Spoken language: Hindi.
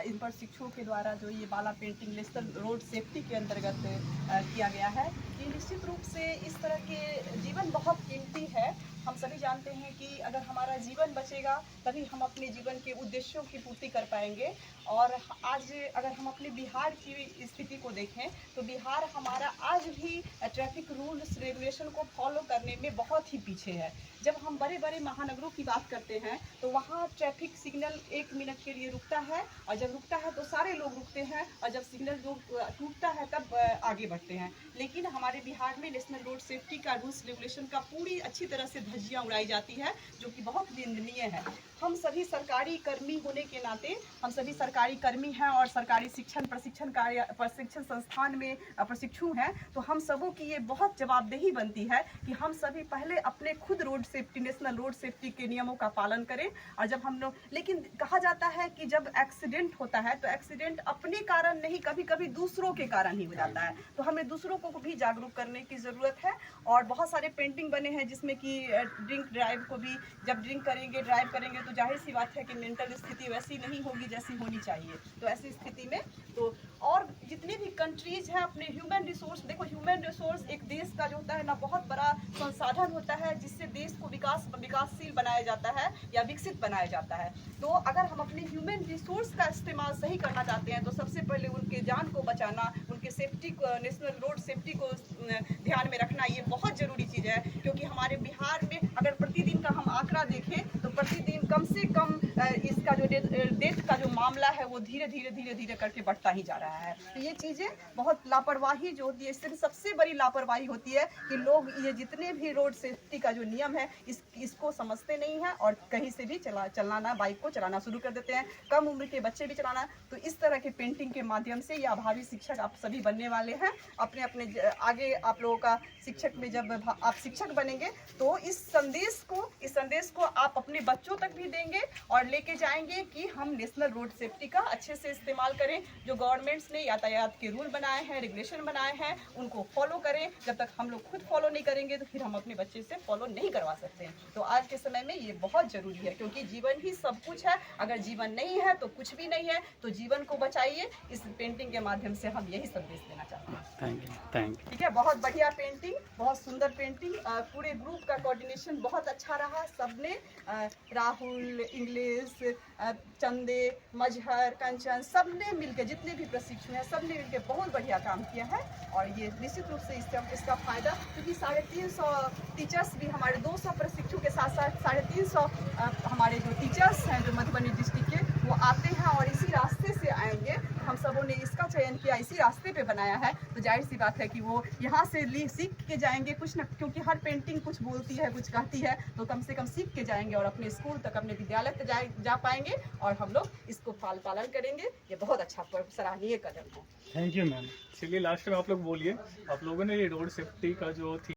इन प्रशिक्षुओं के द्वारा जो ये बाला पेंटिंग नेशनल रोड सेफ्टी के अंतर्गत किया गया है। ये निश्चित रूप से इस तरह के जीवन बहुत कीमती है। हम सभी जानते हैं कि अगर हमारा जीवन बचेगा तभी हम अपने जीवन के उद्देश्यों की पूर्ति कर पाएंगे। और आज अगर हम अपने बिहार की स्थिति को देखें तो बिहार हमारा आज भी ट्रैफिक रूल्स रेगुलेशन को फॉलो करने में बहुत ही पीछे है। जब हम बड़े बड़े महानगरों की बात करते हैं तो वहाँ ट्रैफिक सिग्नल 1 मिनट के लिए रुकता है, और जब रुकता है तो सारे लोग रुकते हैं, और जब सिग्नल जो टूटता है तब आगे बढ़ते हैं। लेकिन हमारे बिहार में नेशनल रोड सेफ्टी का रूल्स रेगुलेशन का पूरी अच्छी तरह से धज्जियां उड़ाई जाती है, जो कि बहुत निंदनीय है। हम सभी सरकारी कर्मी होने के नाते हम सभी सरकारी कर्मी हैं और सरकारी प्रशिक्षण संस्थान में प्रशिक्षु हैं, तो हम सबों की ये बहुत जवाबदेही बनती है कि हम सभी पहले अपने खुद road safety national road safety के नियमों का पालन करें। और जब हम लोग, लेकिन कहा जाता है कि जब एक्सीडेंट होता है तो एक्सीडेंट अपने कारण नहीं, कभी कभी दूसरों के कारण ही हो जाता है, तो हमें दूसरों को भी जागरूक करने की ज़रूरत है। और बहुत सारे पेंटिंग बने हैं जिसमें कि ड्रिंक ड्राइव को भी, जब ड्रिंक करेंगे ड्राइव करेंगे तो जाहिर सी बात है कि मेंटल स्थिति वैसी नहीं होगी जैसी होनी चाहिए। तो ऐसी स्थिति में तो और जितनी भी कंट्रीज हैं अपने ह्यूमन रिसोर्स, देखो ह्यूमन रिसोर्स एक देश का जो होता है ना बहुत बड़ा संसाधन होता है जिससे देश को विकासशील बनाया जाता है या विकसित बनाया जाता है। तो अगर हम अपने ह्यूमन रिसोर्स का इस्तेमाल सही करना चाहते हैं तो सबसे पहले उनके जान को बचाना, उनके सेफ्टी को, नेशनल रोड सेफ्टी को ध्यान में रखना ये बहुत ज़रूरी चीज़ है। क्योंकि हमारे बिहार में अगर प्रतिदिन का हम आंकड़ा देखें तो प्रतिदिन कम से कम इसका जो डेथ का जो मामला है वो धीरे धीरे करके बढ़ता ही जा रहा है। तो ये चीज़ें बहुत लापरवाही जो होती है, इससे सबसे बड़ी लापरवाही होती है कि लोग ये जितने भी रोड सेफ्टी का जो नियम है इसको समझते नहीं हैं और कहीं से भी चलाना बाइक को चलाना शुरू कर देते हैं, कम उम्र के बच्चे भी चलाना। तो इस तरह के पेंटिंग के माध्यम से या भावी शिक्षक आप सभी बनने वाले हैं, अपने अपने आगे आप लोगों का शिक्षक में जब आप शिक्षक बनेंगे तो इस संदेश को आप अपने बच्चों तक भी देंगे और लेके जाएंगे कि हम नेशनल रोड सेफ्टी का अच्छे से इस्तेमाल करें। जो गवर्नमेंट्स ने यातायात के रूल बनाए हैं, रेगुलेशन बनाए हैं, उनको फॉलो करें। जब तक हम लोग खुद फॉलो नहीं करेंगे तो फिर हम अपने बच्चे से फॉलो नहीं करवा सकते हैं। तो आज के समय में ये बहुत ज़रूरी है, क्योंकि जीवन ही सब कुछ है। अगर जीवन नहीं है तो कुछ भी नहीं है, तो जीवन को बचाइए। इस पेंटिंग के माध्यम से हम यही संदेश देना चाहते हैं। Thank you. ठीक है, बहुत बढ़िया पेंटिंग, बहुत सुंदर पेंटिंग। पूरे ग्रुप का कोऑर्डिनेशन बहुत अच्छा रहा। सबने राहुल, इंग्लिश, चंदे, मजहर, कंचन, सबने मिलकर, जितने भी प्रशिक्षु हैं सबने मिलकर बहुत बढ़िया काम किया है। और ये निश्चित रूप से इसका फायदा, क्योंकि 350 टीचर्स भी हमारे 200 प्रशिक्षु के साथ साथ 350 हमारे जो टीचर्स हैं जो मधुबनी डिस्ट्रिक्ट के, वो आते हैं और इसी रास्ते से आएंगे। हम सबों ने इसका चयन किया, इसी रास्ते पे बनाया है, तो जाहिर सी बात है कि वो यहाँ से सीख के जाएंगे कुछ न, क्योंकि हर पेंटिंग कुछ बोलती है, कुछ कहती है, तो कम से कम सीख के जाएंगे और अपने स्कूल तक, अपने विद्यालय तक जा पाएंगे और हम लोग इसको पालन करेंगे। ये बहुत अच्छा सराहनीय कदम है। Thank you ma'am. चलिए लास्ट में आप लोग बोलिए, आप लोगों ने ये रोड सेफ्टी का जो थी